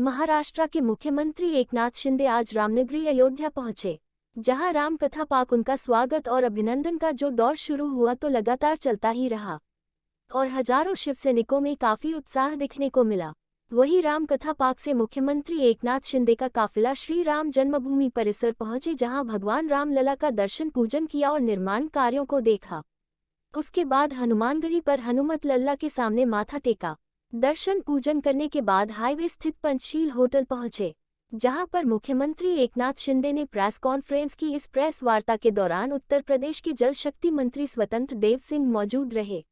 महाराष्ट्र के मुख्यमंत्री एकनाथ शिंदे आज रामनगरी अयोध्या पहुंचे, जहां राम कथा पाक उनका स्वागत और अभिनंदन का जो दौर शुरू हुआ तो लगातार चलता ही रहा और हजारों शिव सैनिकों में काफी उत्साह दिखने को मिला। वहीं राम कथा पाक से मुख्यमंत्री एकनाथ शिंदे का काफिला श्री राम जन्मभूमि परिसर पहुंचे, जहां भगवान राम लला का दर्शन पूजन किया और निर्माण कार्यों को देखा। उसके बाद हनुमानगढ़ी पर हनुमत लल्ला के सामने माथा टेका। दर्शन पूजन करने के बाद हाईवे स्थित पंचशील होटल पहुंचे, जहां पर मुख्यमंत्री एकनाथ शिंदे ने प्रेस कॉन्फ्रेंस की। इस प्रेस वार्ता के दौरान उत्तर प्रदेश के जल शक्ति मंत्री स्वतंत्र देव सिंह मौजूद रहे।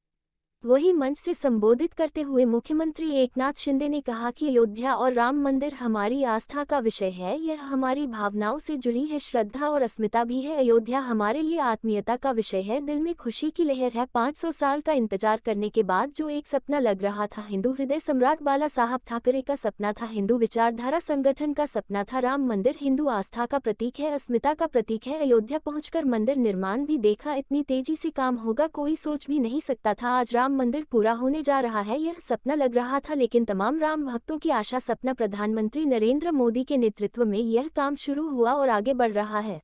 वहीं मंच से संबोधित करते हुए मुख्यमंत्री एकनाथ शिंदे ने कहा कि अयोध्या और राम मंदिर हमारी आस्था का विषय है, यह हमारी भावनाओं से जुड़ी है, श्रद्धा और अस्मिता भी है। अयोध्या हमारे लिए आत्मीयता का विषय है, दिल में खुशी की लहर है। 500 साल का इंतजार करने के बाद जो एक सपना लग रहा था, हिंदू हृदय सम्राट बाला साहब ठाकरे का सपना था, हिंदू विचारधारा संगठन का सपना था। राम मंदिर हिंदू आस्था का प्रतीक है, अस्मिता का प्रतीक है। अयोध्या पहुंचकर मंदिर निर्माण भी देखा, इतनी तेजी से काम होगा कोई सोच भी नहीं सकता था। आज राम मंदिर पूरा होने जा रहा है, यह सपना लग रहा था, लेकिन तमाम राम भक्तों की आशा सपना प्रधानमंत्री नरेंद्र मोदी के नेतृत्व में यह काम शुरू हुआ और आगे बढ़ रहा है।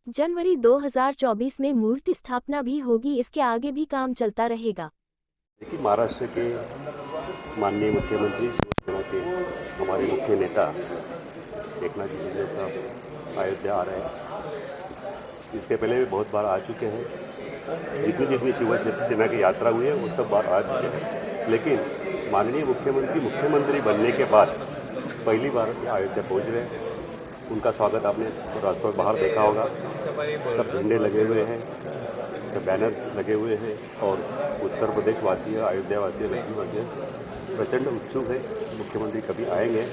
जनवरी 2024 में मूर्ति स्थापना भी होगी, इसके आगे भी काम चलता रहेगा। देखिए, महाराष्ट्र के माननीय मुख्यमंत्री शिवसेना के हमारे मुख्य नेता एकनाथ जी शिंदे साहब अयोध्या आ रहे हैं। इसके पहले भी बहुत बार आ चुके हैं। जितनी शिवसेना की यात्रा हुई है वो सब बार आ चुके हैं, लेकिन माननीय मुख्यमंत्री बनने के बाद पहली बार अयोध्या पहुंच रहे हैं। उनका स्वागत आपने रास्ते में बाहर देखा होगा, सब झंडे लगे हुए हैं, बैनर लगे हुए हैं और उत्तर प्रदेश वासी अयोध्या वासी वासी प्रचंड उत्सुक है मुख्यमंत्री कभी आएंगे।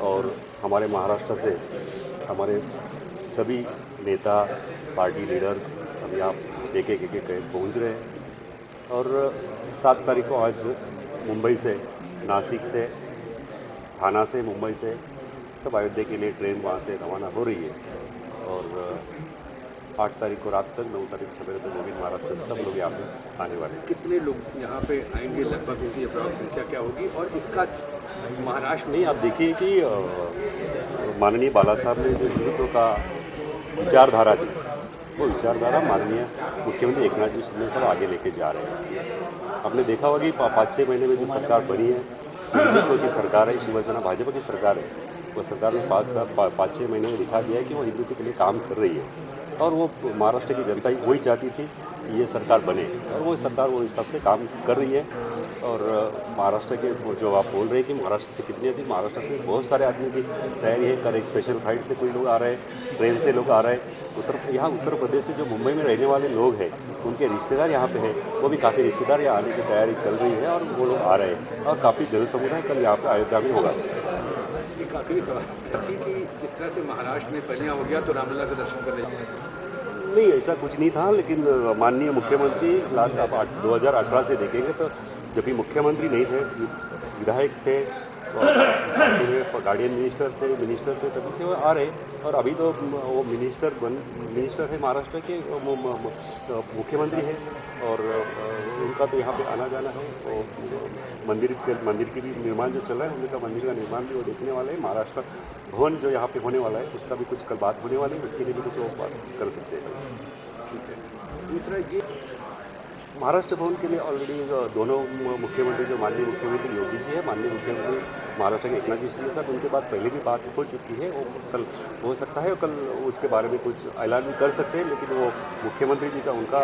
और हमारे महाराष्ट्र से हमारे सभी नेता पार्टी लीडर्स अभी आप एक एक पहुंच रहे हैं। और 7 तारीख को आज मुंबई से, नासिक से, थाना से, मुंबई से सब अयोध्या के लिए ट्रेन वहाँ से रवाना हो रही है। और 8 तारीख को रात तक, 9 तारीख सवेरे तक नवीन महाराष्ट्र सब लोग यहाँ पे आने वाले हैं। कितने लोग यहाँ पे आएंगे, लगभग इसकी अप्रॉक्स संख्या क्या होगी और इसका महाराष्ट्र नहीं, आप देखिए कि माननीय बाला साहब ने जो हिंदुत्व का विचारधारा दी, वो विचारधारा माननीय मुख्यमंत्री एकनाथ जी शिंदे साहब आगे लेके जा रहे हैं। आपने देखा होगा कि 5-6 महीने में जो सरकार बनी है, हिंदुत्व की सरकार है, शिवसेना भाजपा की सरकार है। वो सरकार ने 5-6 महीने में दिखा दिया है कि वो हिंदुत्व के लिए काम कर रही है। और वो महाराष्ट्र की जनता वही चाहती थी कि ये सरकार बने, और वो सरकार वो हिसाब से काम कर रही है। और महाराष्ट्र के जो आप बोल रहे हैं कि महाराष्ट्र से कितने अधिक, महाराष्ट्र से बहुत सारे आदमी की तैयारी है। कल एक स्पेशल फ्लाइट से कोई लोग आ रहे हैं, ट्रेन से लोग आ रहे हैं। उत्तर प्रदेश से जो मुंबई में रहने वाले लोग हैं, उनके रिश्तेदार यहाँ पे हैं, वो भी काफ़ी रिश्तेदार यहाँ आने की तैयारी चल रही है और वो लोग आ रहे हैं। और काफ़ी जन समुदाय कल यहाँ पे अयोध्या में होगा। एक आखिरी सवाल कि जिस तरह से महाराष्ट्र में पहले हो गया तो रामलला का दर्शन करने नहीं, ऐसा कुछ नहीं था। लेकिन माननीय मुख्यमंत्री लास्ट आप 2018 से देखेंगे तो जब भी मुख्यमंत्री नहीं थे, विधायक थे, गार्डियन मिनिस्टर थे, तभी से वो आ रहे। और अभी तो वो मिनिस्टर है महाराष्ट्र के, मुख्यमंत्री है। और उनका तो यहाँ पे आना जाना है। और मंदिर की भी निर्माण जो चल रहा है, उनका मंदिर का निर्माण भी वो देखने वाले हैं। महाराष्ट्र भवन जो यहाँ पे होने वाला है, उसका भी कुछ कल बात होने वाली है, उसके लिए भी कुछ वो बात कर सकते हैं। ठीक है। दूसरा ये महाराष्ट्र भवन के लिए ऑलरेडी दोनों मुख्यमंत्री, जो माननीय मुख्यमंत्री योगी जी है, माननीय मुख्यमंत्री महाराष्ट्र के एकनाथ जी शिंदे साहब, उनके बाद पहले भी बात हो चुकी है। वो कल हो सकता है कल उसके बारे में कुछ ऐलान भी कर सकते हैं, लेकिन वो मुख्यमंत्री जी का उनका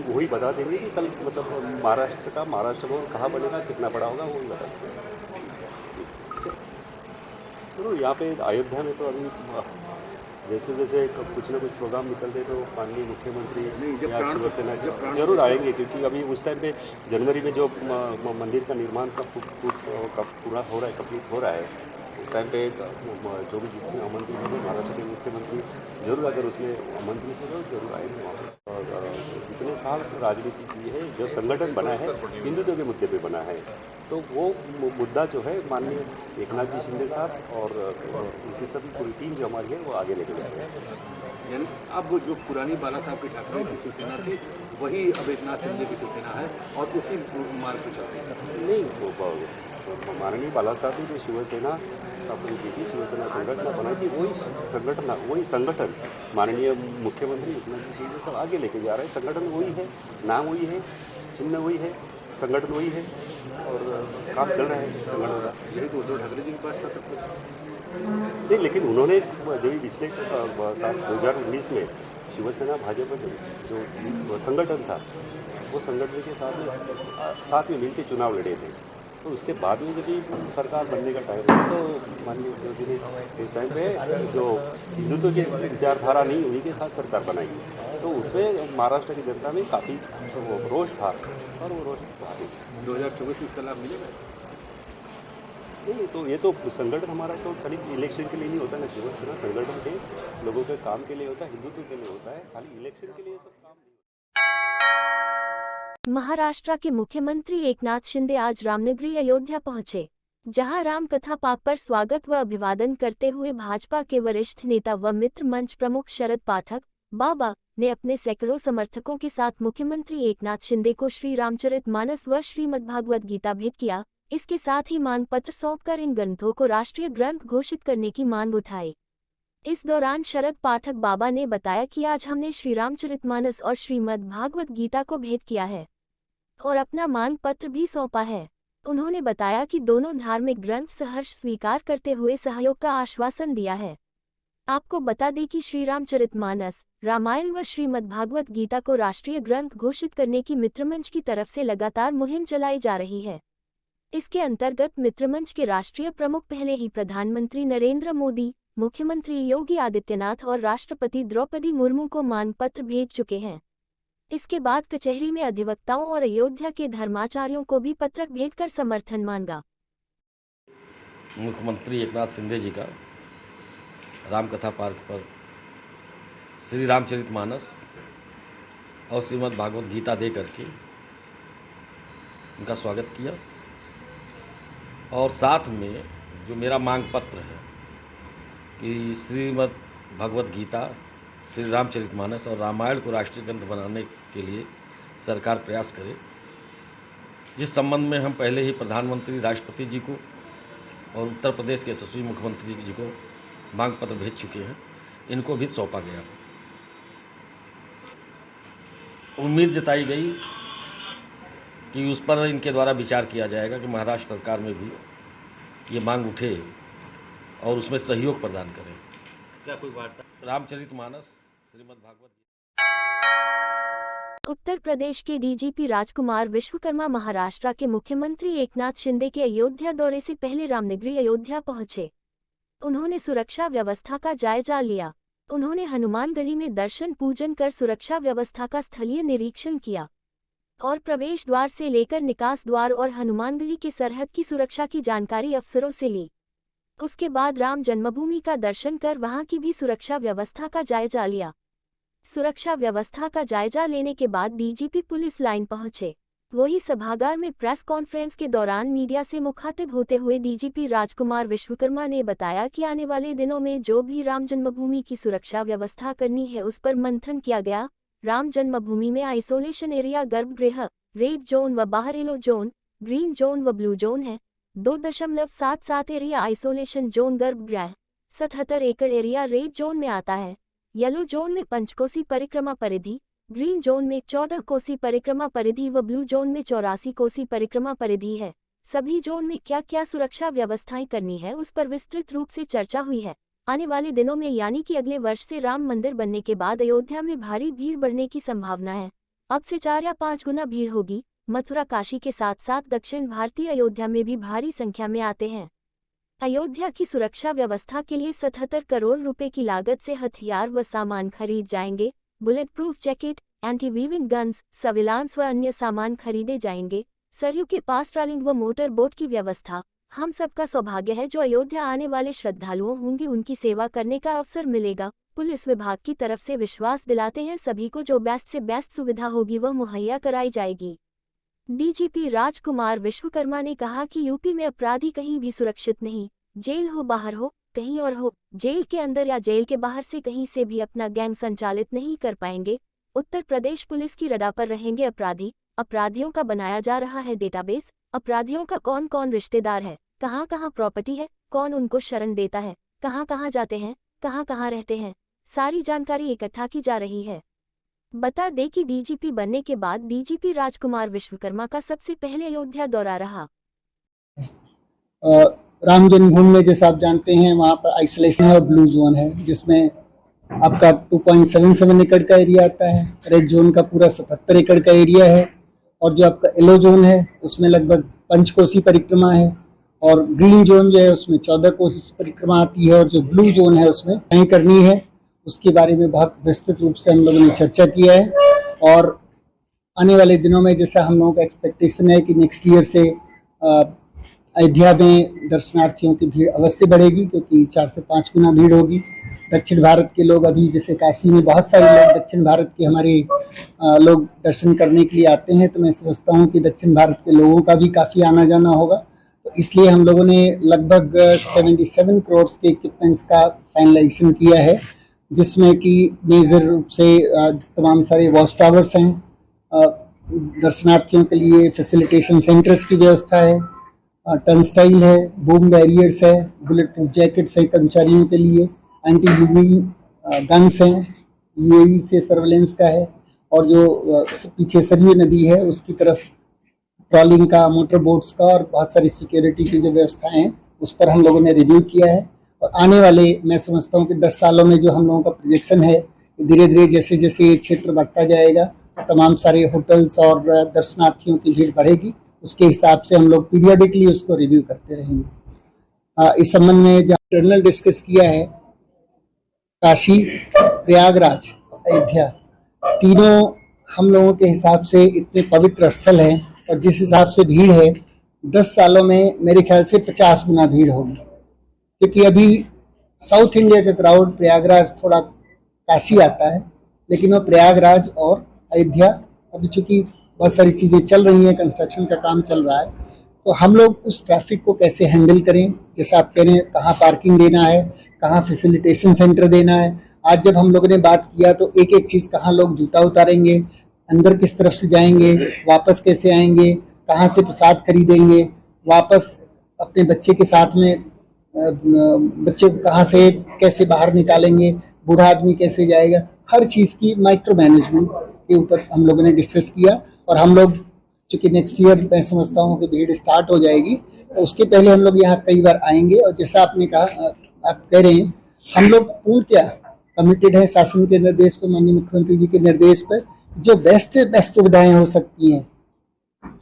वही बता देंगे कि कल मतलब महाराष्ट्र भवन कहाँ बनेगा, कितना बड़ा होगा, वो बता देंगे। तो यहाँ पे अयोध्या में तो अभी जैसे कुछ ना कुछ प्रोग्राम निकलते तो माननीय मुख्यमंत्री शिवसेना जरूर आएंगे, क्योंकि अभी उस टाइम पे जनवरी में जो मंदिर का निर्माण का पूरा हो रहा है, कंप्लीट हो रहा है, उस टाइम पे जो भी जितने आमंत्रित होंगे महाराष्ट्र के मुख्यमंत्री जरूर, अगर उसमें आमंत्रित हो तो जरूर आएंगे वहाँ पर। और जितने साल राजनीति की है, जो संगठन बना है हिंदुत्व के मुद्दे पे बना है, तो वो मुद्दा जो है माननीय एकनाथ जी शिंदे साहब और उनकी सभी पूरी टीम जो हमारी है वो आगे लेके जा रहे हैं। यानी अब वो जो पुरानी बाला साहब की ठाकरे की शिवसेना थी, वही अब एकनाथ शिंदे की शिवसेना है और उसी मार्ग पर चल रही है। नहीं, वो तो माननीय बाला साहब ने जो शिवसेना स्थापना की थी, शिवसेना संगठन बनाई थी, वही संगठन माननीय मुख्यमंत्री एकनाथ जी शिंदे साहब आगे लेके जा रहे हैं। संगठन वही है, नाम वही है, चिन्ह वही है, संगठन वही है और काम चल रहा है संगठन का। यही तो उद्धव ठाकरे जी के पास था सब कुछ। नहीं, लेकिन उन्होंने जब पिछले साल 2019 में शिवसेना भाजपा जो संगठन था, वो संगठन के साथ में मिलकर चुनाव लड़े थे। तो उसके बाद में जब भी सरकार बनने का टाइम था, तो माननीय मुख्यमंत्री ने इस टाइम पे जो हिंदुत्व की विचारधारा नहीं, उन्हीं के साथ सरकार बनाई। तो उसमें महाराष्ट्र की जनता में काफ़ी रोष था और वो रोष 2024 में इसका लाभ मिलेगा? नहीं, तो ये तो संगठन हमारा तो खाली इलेक्शन के लिए नहीं होता ना। शिवसेना संगठन के लोगों के काम के लिए होता है, हिंदुत्व के लिए होता है, खाली इलेक्शन के लिए सब काम नहीं। महाराष्ट्र के मुख्यमंत्री एकनाथ शिंदे आज रामनगरी अयोध्या पहुंचे, जहां राम कथा पाठ पर स्वागत व अभिवादन करते हुए भाजपा के वरिष्ठ नेता व मित्र मंच प्रमुख शरद पाठक बाबा ने अपने सैकड़ों समर्थकों के साथ मुख्यमंत्री एकनाथ शिंदे को श्री रामचरितमानस व श्रीमद्भागवत गीता भेंट किया। इसके साथ ही मांग पत्र सौंपकर इन ग्रंथों को राष्ट्रीय ग्रंथ घोषित करने की मांग उठाई। इस दौरान शरद पाठक बाबा ने बताया कि आज हमने श्री रामचरितमानस और श्रीमद्भागवत गीता को भेंट किया है और अपना मांग पत्र भी सौंपा है। उन्होंने बताया कि दोनों धार्मिक ग्रंथ सहर्ष स्वीकार करते हुए सहयोग का आश्वासन दिया है। आपको बता दें कि श्री रामचरितमानस, रामायण व श्रीमद्भागवत गीता को राष्ट्रीय ग्रंथ घोषित करने की मित्रमंच की तरफ से लगातार मुहिम चलाई जा रही है। इसके अंतर्गत मित्रमंच के राष्ट्रीय प्रमुख पहले ही प्रधानमंत्री नरेंद्र मोदी, मुख्यमंत्री योगी आदित्यनाथ और राष्ट्रपति द्रौपदी मुर्मू को मांग पत्र भेज चुके हैं। इसके बाद कचहरी में अधिवक्ताओं और अयोध्या के धर्माचार्यों को भी पत्रक भेजकर समर्थन मांगा। मुख्यमंत्री एकनाथ शिंदे जी का रामकथा पार्क पर श्री रामचरितमानस और श्रीमद् भागवत गीता दे करके उनका स्वागत किया और साथ में जो मेरा मांग पत्र है कि श्रीमद् भागवत गीता, श्री रामचरितमानस और रामायण को राष्ट्रीय ग्रंथ बनाने के लिए सरकार प्रयास करे, जिस संबंध में हम पहले ही प्रधानमंत्री, राष्ट्रपति जी को और उत्तर प्रदेश के यशस्वी मुख्यमंत्री जी को मांग पत्र भेज चुके हैं, इनको भी सौंपा गया। उम्मीद जताई गई कि उस पर इनके द्वारा विचार किया जाएगा कि महाराष्ट्र सरकार में भी ये मांग उठे और उसमें सहयोग प्रदान करें। क्या कोई वार्ता? रामचरितमानस, श्रीमद्भागवत। उत्तर प्रदेश के डीजीपी राजकुमार विश्वकर्मा महाराष्ट्र के मुख्यमंत्री एकनाथ शिंदे के अयोध्या दौरे से पहले रामनगरी अयोध्या पहुंचे। उन्होंने सुरक्षा व्यवस्था का जायजा लिया। उन्होंने हनुमानगढ़ी में दर्शन पूजन कर सुरक्षा व्यवस्था का स्थलीय निरीक्षण किया और प्रवेश द्वार से लेकर निकास द्वार और हनुमानगढ़ी के सरहद की सुरक्षा की जानकारी अफसरों से ली। उसके बाद राम जन्मभूमि का दर्शन कर वहां की भी सुरक्षा व्यवस्था का जायजा लिया। सुरक्षा व्यवस्था का जायजा लेने के बाद डीजीपी पुलिस लाइन पहुंचे। वही सभागार में प्रेस कॉन्फ्रेंस के दौरान मीडिया से मुखातिब होते हुए डीजीपी राजकुमार विश्वकर्मा ने बताया कि आने वाले दिनों में जो भी राम जन्मभूमि की सुरक्षा व्यवस्था करनी है उस पर मंथन किया गया। राम जन्मभूमि में आइसोलेशन एरिया, गर्भगृह, रेड जोन व बाहर येलो जोन, ग्रीन जोन व ब्लू जोन है। 2.77 एरिया आइसोलेशन जोन गर्भगृह, 77 एकड़ एरिया रेड जोन में आता है। येलो जोन में 5 कोसी परिक्रमा परिधि, ग्रीन जोन में 14 कोसी परिक्रमा परिधि व ब्लू जोन में 84 कोसी परिक्रमा परिधि है। सभी जोन में क्या क्या सुरक्षा व्यवस्थाएं करनी है उस पर विस्तृत रूप से चर्चा हुई है। आने वाले दिनों में यानी कि अगले वर्ष से राम मंदिर बनने के बाद अयोध्या में भारी भीड़ बढ़ने की संभावना है। अब से 4 या 5 गुना भीड़ होगी। मथुरा, काशी के साथ साथ दक्षिण भारतीय अयोध्या में भी भारी संख्या में आते हैं। अयोध्या की सुरक्षा व्यवस्था के लिए 77 करोड़ रुपए की लागत से हथियार व सामान खरीद जाएंगे। Bullet proof jacket, anti weaving guns, surveillance व अन्य सामान खरीदे जाएंगे। सरयू के पास ट्रालिंग व मोटर बोट की व्यवस्था। हम सबका सौभाग्य है जो अयोध्या आने वाले श्रद्धालुओं होंगे, उनकी सेवा करने का अवसर मिलेगा। पुलिस विभाग की तरफ से विश्वास दिलाते हैं सभी को जो बेस्ट से बेस्ट सुविधा होगी वह मुहैया कराई जाएगी। डीजीपी राजकुमार विश्वकर्मा ने कहा कि यूपी में अपराधी कहीं भी सुरक्षित नहीं, जेल हो बाहर हो कहीं और हो, जेल के अंदर या जेल के बाहर से कहीं से भी अपना गैंग संचालित नहीं कर पाएंगे। उत्तर प्रदेश पुलिस की रडा पर रहेंगे अपराधी। अपराधियों का बनाया जा रहा है डेटाबेस, अपराधियों का कौन कौन रिश्तेदार है, कहाँ कहाँ प्रॉपर्टी है, कौन उनको शरण देता है, कहाँ कहाँ जाते हैं, कहाँ कहाँ रहते हैं, सारी जानकारी इकट्ठा की जा रही है। बता दें कि डीजीपी बनने के बाद डीजीपी राजकुमार विश्वकर्मा का सबसे पहले अयोध्या दौरा रहा। राम जन्मभूमि में जैसा आप जानते हैं वहाँ पर आइसोलेशन है और ब्लू जोन है, जिसमें आपका 2.77 एकड़ का एरिया आता है। रेड जोन का पूरा 77 एकड़ का एरिया है, और जो आपका येलो जोन है उसमें लगभग पंचकोसी परिक्रमा है, और ग्रीन जोन जो है उसमें 14 कोसी परिक्रमा आती है, और जो ब्लू जोन है उसमें कहीं करनी है उसके बारे में बहुत विस्तृत रूप से हम लोगों ने चर्चा किया है। और आने वाले दिनों में जैसा हम लोगों का एक्सपेक्टेशन है कि नेक्स्ट ईयर से अयोध्या में दर्शनार्थियों की भीड़ अवश्य बढ़ेगी, क्योंकि 4 से 5 गुना भीड़ होगी। दक्षिण भारत के लोग अभी जैसे काशी में बहुत सारे लोग दक्षिण भारत के हमारे लोग दर्शन करने के लिए आते हैं, तो मैं समझता हूँ कि दक्षिण भारत के लोगों का भी काफ़ी आना जाना होगा। तो इसलिए हम लोगों ने लगभग 77 करोड़ के इक्विपमेंट्स का फाइनलाइजेशन किया है, जिसमें कि मेजर रूप से तमाम सारे वॉच टावर्स हैं, दर्शनार्थियों के लिए फैसिलिटेशन सेंटर्स की व्यवस्था है, टर्नस्टाइल है, बूम बैरियर्स है, बुलेट प्रूफ जैकेट्स हैं कर्मचारियों के लिए, एंटी यूवी गन्स हैं, यूएवी से सर्वेलेंस का है, और जो पीछे सरयू नदी है उसकी तरफ ट्रॉलिंग का, मोटर बोट्स का और बहुत सारी सिक्योरिटी की जो व्यवस्थाएं हैं उस पर हम लोगों ने रिव्यू किया है। और आने वाले मैं समझता हूँ कि 10 सालों में जो हम लोगों का प्रोजेक्शन है, धीरे धीरे जैसे जैसे ये क्षेत्र बढ़ता जाएगा तो तमाम सारे होटल्स और दर्शनार्थियों की भीड़ बढ़ेगी, उसके हिसाब से हम लोग पीरियडिकली उसको रिव्यू करते रहेंगे। इस संबंध में जहाँ इंटरनल डिस्कस किया है, काशी, प्रयागराज, अयोध्या तीनों हम लोगों के हिसाब से इतने पवित्र स्थल हैं, और जिस हिसाब से भीड़ है 10 सालों में मेरे ख्याल से 50 गुना भीड़ होगी, क्योंकि अभी साउथ इंडिया का क्राउड प्रयागराज थोड़ा काशी आता है, लेकिन वो प्रयागराज और अयोध्या अभी चूंकि बहुत सारी चीज़ें चल रही हैं, कंस्ट्रक्शन का काम चल रहा है, तो हम लोग उस ट्रैफिक को कैसे हैंडल करें, जैसे आप कह रहे हैं कहाँ पार्किंग देना है, कहाँ फैसिलिटेशन सेंटर देना है। आज जब हम लोगों ने बात किया तो एक एक चीज़, कहाँ लोग जूता उतारेंगे, अंदर किस तरफ से जाएंगे, वापस कैसे आएंगे, कहाँ से प्रसाद खरीदेंगे, वापस अपने बच्चे के साथ में बच्चे को कहाँ से कैसे बाहर निकालेंगे, बूढ़ा आदमी कैसे जाएगा, हर चीज़ की माइक्रो मैनेजमेंट के ऊपर हम लोगों ने डिस्कस किया। और हम लोग चूँकि नेक्स्ट ईयर मैं समझता हूँ कि भीड़ स्टार्ट हो जाएगी, तो उसके पहले हम लोग यहाँ कई बार आएंगे। और जैसा आपने कहा, आप कह रहे हैं, हम लोग पूर्णतया कमिटेड है शासन के निर्देश पर, माननीय मुख्यमंत्री जी के निर्देश पर, जो बेस्ट सुविधाएं हो सकती हैं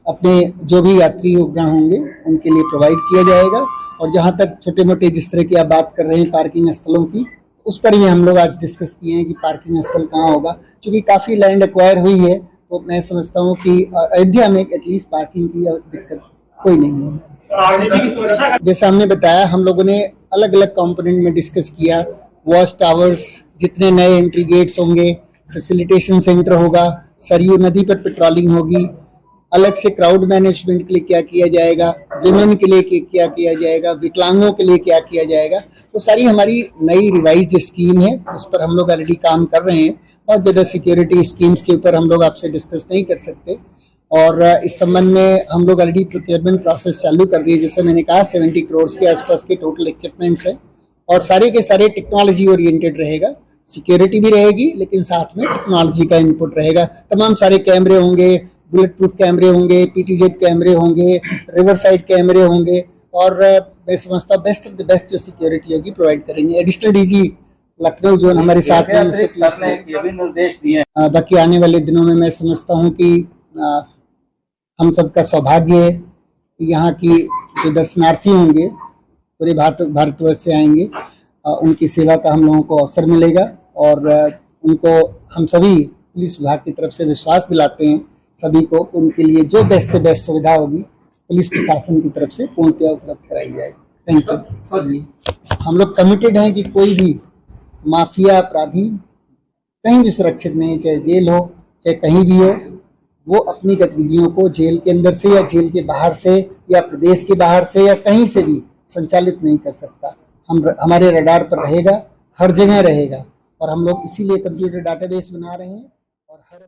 अपने जो भी यात्री उपगण होंगे उनके लिए प्रोवाइड किया जाएगा। और जहाँ तक छोटे मोटे जिस तरह की आप बात कर रहे हैं पार्किंग स्थलों की, उस पर ही हम लोग आज डिस्कस किए हैं कि पार्किंग स्थल कहाँ होगा, क्योंकि काफ़ी लैंड एक्वायर हुई है, तो मैं समझता हूँ कि अयोध्या में एटलीस्ट पार्किंग की दिक्कत कोई नहीं है। जैसा हमने बताया, हम लोगों ने अलग अलग कंपोनेंट में डिस्कस किया, वॉच टावर्स, जितने नए एंट्री गेट्स होंगे, फैसिलिटेशन सेंटर होगा, सरयू नदी पर पेट्रोलिंग होगी, अलग से क्राउड मैनेजमेंट के लिए क्या किया जाएगा, विमेन के लिए क्या किया जाएगा, विकलांगों के लिए क्या किया जाएगा, तो सारी हमारी नई रिवाइज स्कीम है, उस पर हम लोग ऑलरेडी काम कर रहे हैं। बहुत ज़्यादा सिक्योरिटी स्कीम्स के ऊपर हम लोग आपसे डिस्कस नहीं कर सकते, और इस संबंध में हम लोग ऑलरेडी प्रोक्योरमेंट प्रोसेस चालू कर दिए। जैसे मैंने कहा 70 करोड़ के आसपास के टोटल इक्विपमेंट्स है, और सारे के सारे टेक्नोलॉजी ओरिएंटेड रहेगा, सिक्योरिटी भी रहेगी लेकिन साथ में टेक्नोलॉजी का इनपुट रहेगा। तमाम सारे कैमरे होंगे, बुलेट प्रूफ कैमरे होंगे, पीटीजेड कैमरे होंगे, रिवर साइड कैमरे होंगे, और मैं समझता हूँ बेस्ट ऑफ द बेस्ट जो सिक्योरिटी होगी प्रोवाइड करेंगे। एडिशनल डीजी लखनऊ जोन हमारे साथ में ये भी निर्देश दिए। बाकी आने वाले दिनों में मैं समझता हूँ कि हम सबका सौभाग्य है कि यहाँ की जो दर्शनार्थी होंगे पूरे भारतवर्ष से आएंगे, उनकी सेवा का हम लोगों को अवसर मिलेगा, और उनको हम सभी पुलिस विभाग की तरफ से विश्वास दिलाते हैं सभी को, उनके लिए जो बेस्ट से बेस्ट सुविधा होगी पुलिस प्रशासन की तरफ से पूर्णतया उपलब्ध कराई जाएगी। Thank you. हम लोग कमिटेड हैं कि कोई भी माफिया अपराधी कहीं भी सुरक्षित नहीं, चाहे जेल हो चाहे कहीं भी हो, वो अपनी गतिविधियों को जेल के अंदर से या जेल के बाहर से या प्रदेश के बाहर से या कहीं से भी संचालित नहीं कर सकता। हमारे रडार पर रहेगा, हर जगह रहेगा, और हम लोग इसीलिए कंप्यूटर डाटाबेस बना रहे हैं और हर